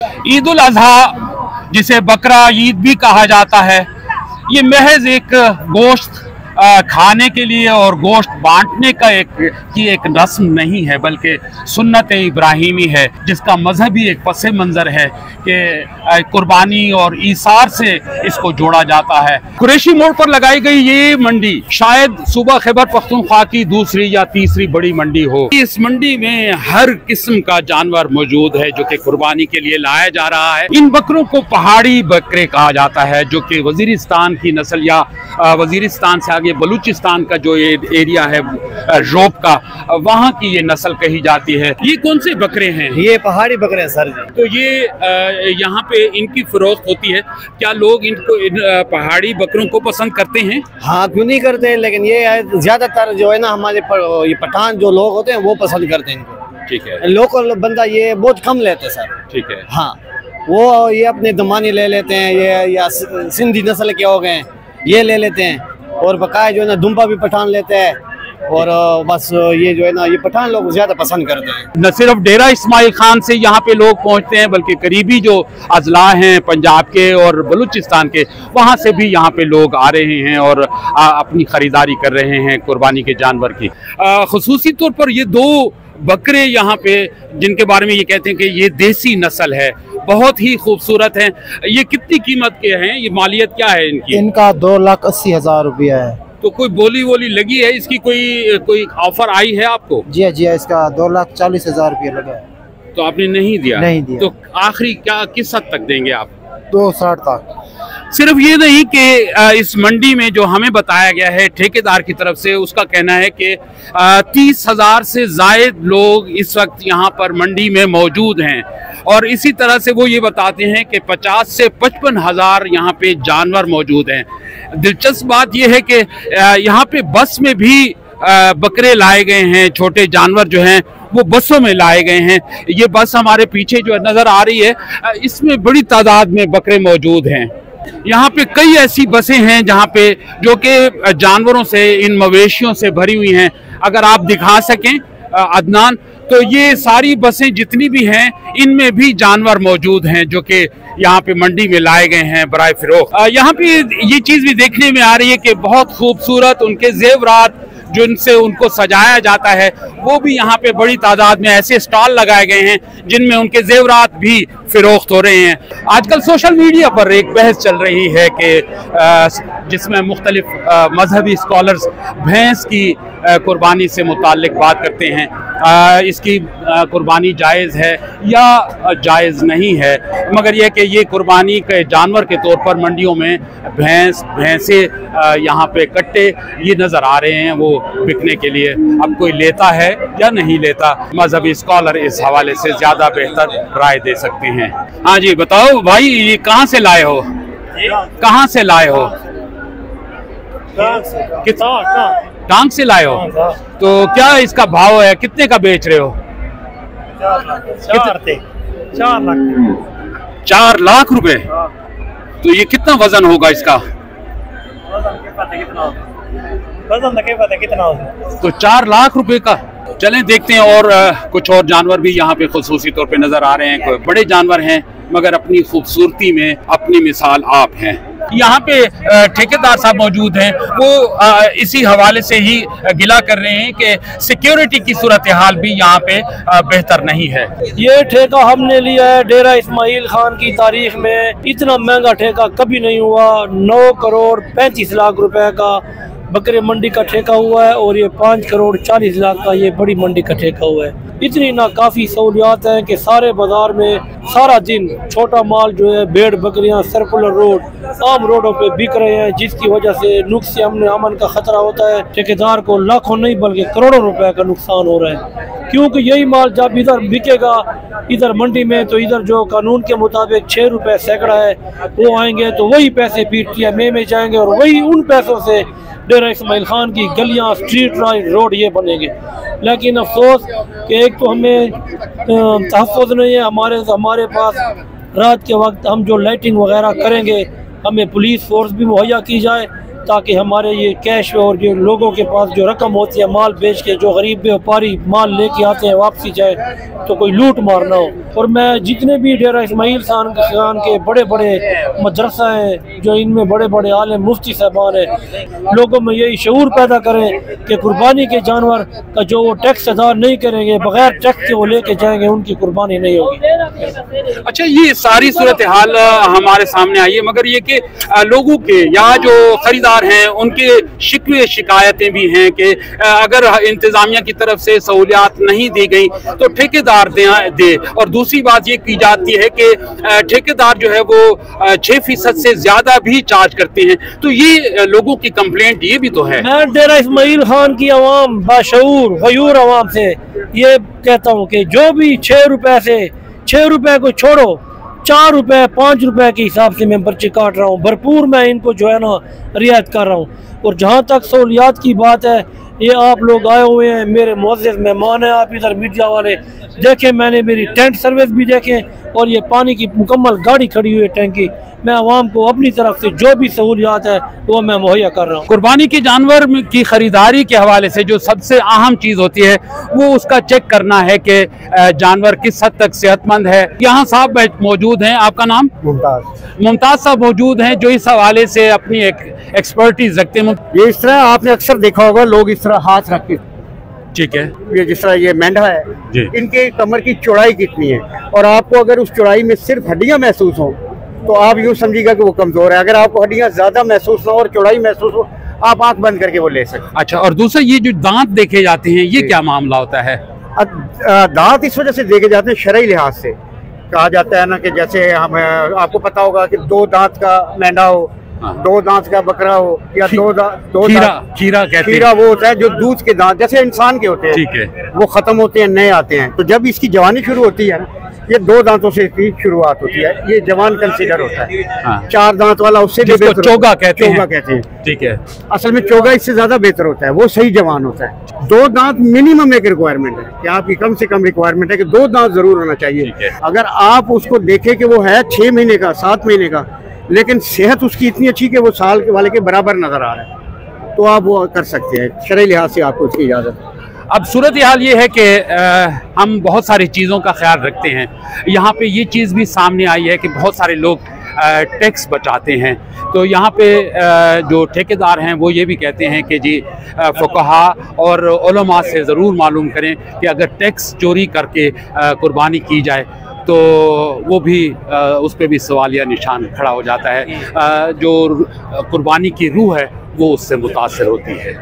ईद उल अजहा जिसे बकरा ईद भी कहा जाता है, ये महज एक गोश्त खाने के लिए और गोश्त बांटने का एक रस्म नहीं है, बल्कि सुन्नत इब्राहिमी है, जिसका मजहबी एक पस मंज़र है कि कुर्बानी और ईसार से इसको जोड़ा जाता है। कुरैशी मोड़ पर लगाई गई ये मंडी शायद सूबा खैबर पख्तूनख्वा की दूसरी या तीसरी बड़ी मंडी हो। इस मंडी में हर किस्म का जानवर मौजूद है जो कि कुर्बानी के लिए लाया जा रहा है। इन बकरों को पहाड़ी बकरे कहा जाता है, जो कि वजीरिस्तान की नस्ल या वजीरिस्तान से ये बलूचिस्तान का जो ये एरिया है जोब का, वहाँ की ये नस्ल कही जाती है। ये कौन से बकरे हैं? ये पहाड़ी बकरे हैं सर जी। तो ये यहाँ पे इनकी फरोख्त होती है। क्या लोग इनको पहाड़ी बकरों को पसंद करते हैं? हाँ, क्यों नहीं करते हैं, लेकिन ये ज्यादातर जो है ना हमारे ये पठान जो लोग होते हैं वो पसंद करते हैं इनको। ठीक है। लोकल बंदा ये बहुत कम लेते हैं सर। ठीक है। हाँ, वो ये अपने दमानी ले लेते हैं, ये या सिंधी नस्ल के हो गए ये ले लेते हैं, और बकाया जो है ना दुम्बा भी पठान लेते हैं, और बस ये जो है ना ये पठान लोग ज्यादा पसंद करते हैं। न सिर्फ डेरा इस्माइल खान से यहाँ पे लोग पहुँचते हैं, बल्कि करीबी जो अजला हैं पंजाब के और बलूचिस्तान के, वहाँ से भी यहाँ पे लोग आ रहे हैं और अपनी ख़रीदारी कर रहे हैं कुर्बानी के जानवर की। ख़ुसूसी तौर पर ये दो बकरे यहाँ पे जिनके बारे में ये कहते हैं कि ये देसी नस्ल है, बहुत ही खूबसूरत हैं। ये कितनी कीमत के हैं? ये मालियत क्या है इनकी? इनका 2,80,000 रुपया है। तो कोई बोली वोली लगी है इसकी? कोई ऑफर आई है आपको? जी जी, इसका 2,40,000 रुपया लगा है। तो आपने नहीं दिया? नहीं दिया। तो आखिरी क्या किस हद तक देंगे आप? 2,60 तक। सिर्फ ये नहीं कि इस मंडी में जो हमें बताया गया है ठेकेदार की तरफ से, उसका कहना है कि 30,000 से जायद लोग इस वक्त यहाँ पर मंडी में मौजूद हैं, और इसी तरह से वो ये बताते हैं कि 50 से 55,000 यहाँ पे जानवर मौजूद हैं। दिलचस्प बात यह है कि यहाँ पे बस में भी बकरे लाए गए हैं, छोटे जानवर जो हैं वो बसों में लाए गए हैं। ये बस हमारे पीछे जो नज़र आ रही है, इसमें बड़ी तादाद में बकरे मौजूद हैं। यहाँ पे कई ऐसी बसें हैं जहाँ पे जो कि जानवरों से, इन मवेशियों से भरी हुई हैं। अगर आप दिखा सकें अदनान, तो ये सारी बसें जितनी भी हैं इनमें भी जानवर मौजूद हैं जो कि यहाँ पे मंडी में लाए गए हैं बराए फिरोख्त। यहाँ पे ये चीज़ भी देखने में आ रही है कि बहुत खूबसूरत उनके जेवरात जिनसे उनको सजाया जाता है, वो भी यहाँ पे बड़ी तादाद में ऐसे स्टॉल लगाए गए हैं जिनमें उनके जेवरात भी फिरोख्त हो रहे हैं। आजकल सोशल मीडिया पर एक बहस चल रही है कि जिसमें मुख्तलिफ मजहबी स्कॉलर्स भैंस की कुर्बानी से मुताल्लिक बात करते हैं, इसकी कुर्बानी जायज़ है या जायज़ नहीं है, मगर यह कि ये कुर्बानी के जानवर के तौर पर मंडियों में भैंसे यहाँ पे कट्टे ये नज़र आ रहे हैं वो बिकने के लिए। अब कोई लेता है या नहीं लेता, मजहबी स्कॉलर इस हवाले से ज़्यादा बेहतर राय दे सकते हैं। हाँ जी, बताओ भाई, ये कहाँ से लाए हो? कहाँ से लाए हो? टांग से लाए हो? तो क्या इसका भाव है? कितने का बेच रहे हो? 4 लाख रुपए। तो ये कितना वजन होगा इसका? तो 4 लाख रुपए का। चलें देखते हैं। और कुछ और जानवर भी यहाँ पे खुसूसी तौर पे नजर आ रहे हैं। कोई बड़े जानवर हैं मगर अपनी खूबसूरती में अपनी मिसाल आप हैं। यहाँ पे ठेकेदार साहब मौजूद हैं, वो इसी हवाले से ही गिला कर रहे हैं कि सिक्योरिटी की सूरत हाल भी यहाँ पे बेहतर नहीं है। ये ठेका हमने लिया है डेरा इस्माइल खान की तारीख में। इतना महंगा ठेका कभी नहीं हुआ। 9 करोड़ 35 लाख रुपए का बकरे मंडी का ठेका हुआ है, और ये 5 करोड़ 40 लाख का ये बड़ी मंडी का ठेका हुआ है। इतनी नाकाफी सहूलियात हैं कि सारे बाजार में सारा दिन छोटा माल जो है, भेड़ बकरियां सर्कुलर रोड, आम रोडों पे बिक रहे हैं, जिसकी वजह से नुक्स अमन का खतरा होता है। ठेकेदार को लाखों नहीं बल्कि करोड़ों रुपए का नुकसान हो रहा है, क्योंकि यही माल जब इधर बिकेगा इधर मंडी में, तो इधर जो कानून के मुताबिक 6 रुपए सैकड़ा है, वो आएंगे तो वही पैसे पीटिया में जाएंगे, और वही उन पैसों से डेरा इस्माइल खान की गलियां, स्ट्रीट रोड ये बनेंगे। लेकिन अफसोस कि एक तो हमें तहफ़्फ़ुज़ नहीं है, हमारे पास रात के वक्त हम जो लाइटिंग वगैरह करेंगे हमें पुलिस फोर्स भी मुहैया की जाए, ताकि हमारे ये कैश और जो लोगों के पास जो रकम होती है माल बेच के, जो गरीब व्यापारी माल लेके आते हैं वापसी जाए तो कोई लूट मार ना हो। और मैं जितने भी डेरा इस्माइल खान के बड़े बड़े मदरसा हैं, जो इनमें बड़े बड़े आलिम मुफ्ती साहबान हैं, लोगों में यही शऊर पैदा करें कि कुर्बानी के जानवर का जो वो टैक्स अदा नहीं करेंगे, बगैर टैक्स के वो लेके जाएंगे, उनकी कुर्बानी नहीं होगी। अच्छा, ये सारी सूरत हाल हमारे सामने आई है, मगर ये कि लोगों के या जो खरीदार हैं उनके शिकवे शिकायतें भी हैं कि अगर इंतजामिया की तरफ से सहूलियात नहीं दी गई तो ठेकेदार दे। और दूसरी बात ये की जाती है कि ठेकेदार जो है वो 6% से ज्यादा भी चार्ज करते हैं। तो ये लोगों की कंप्लेंट ये भी तो है। मैं डेरा इस्माइल खान की आवाम बाशऊर गयूर आवाम से ये कहता हूँ कि जो भी 6 रुपए से 6 रुपए को छोड़ो, 4 रुपए 5 रुपए के हिसाब से मैं पर्ची काट रहा हूँ, भरपूर मैं इनको जो है ना रियायत कर रहा हूँ। और जहाँ तक सहूलियात की बात है, ये आप लोग आए हुए हैं, मेरे मुअज़्ज़िज़ मेहमान हैं, आप इधर मीडिया वाले देखें, मैंने मेरी टेंट सर्विस भी देखें और ये पानी की मुकम्मल गाड़ी खड़ी हुई है टैंकी। मैं आवाम को अपनी तरफ से जो भी सहूलियात है वो मैं मुहैया कर रहा हूँ। कुर्बानी के जानवर की खरीदारी के हवाले से जो सबसे अहम चीज़ होती है वो उसका चेक करना है कि जानवर किस हद तक सेहतमंद है। यहाँ साहब मौजूद हैं, आपका नाम? मुमताज़ साहब मौजूद हैं जो इस हवाले से अपनी एक एक्सपर्टीज रखते हैं। ये इस तरह आपने अक्सर देखा होगा, लोग इस तरह हाथ रख के, ठीक है, ये जिस तरह ये मेंढा है, इनके कमर की चौड़ाई कितनी है, और आपको अगर उस चौड़ाई में सिर्फ हड्डियां महसूस हो तो आप यूँ समझिएगा कि वो कमजोर है। अगर आपको हड्डियां ज्यादा महसूस ना हो और चौड़ाई महसूस हो, आप आंख बंद करके वो ले सकते। अच्छा, और दूसरा ये जो दांत देखे जाते हैं, ये क्या मामला होता है? दांत इस वजह से देखे जाते हैं, शरई लिहाज से कहा जाता है ना कि जैसे हम, आपको पता होगा कि 2 दांत का मेंढा हो, 2 दांत का बकरा हो, या खीरा वो होता है जो दूध के दांत जैसे इंसान के होते हैं, ठीक है, वो खत्म होते हैं, नए आते हैं। तो जब इसकी जवानी शुरू होती है ना, ये 2 दांतों से इसकी शुरुआत होती है, ये जवान कंसीडर होता है। 4 दांत वाला उससे भी बेहतर, चोगा कहते हैं, ठीक है। असल में चोगा इससे ज्यादा बेहतर होता है, वो सही जवान होता है। 2 दांत मिनिमम एक रिक्वायरमेंट है कि आपकी कम से कम रिक्वायरमेंट है कि 2 दांत जरूर होना चाहिए। अगर आप उसको देखें कि वो है 6 महीने का, 7 महीने का, लेकिन सेहत उसकी इतनी अच्छी कि वो साल के वाले के बराबर नजर आ रहा है, तो आप वो कर सकते हैं, शरई लिहाज से आपको उसकी इजाजत है। अब सूरत हाल ये है कि हम बहुत सारी चीज़ों का ख्याल रखते हैं। यहाँ पे ये चीज़ भी सामने आई है कि बहुत सारे लोग टैक्स बचाते हैं। तो यहाँ पे जो ठेकेदार हैं वो ये भी कहते हैं कि जी फ़ुक़हा और उलमा से ज़रूर मालूम करें कि अगर टैक्स चोरी करके कुर्बानी की जाए तो वो भी उस पर भी सवालिया निशान खड़ा हो जाता है। जो कुर्बानी की रूह है वो उससे मुतासर होती है।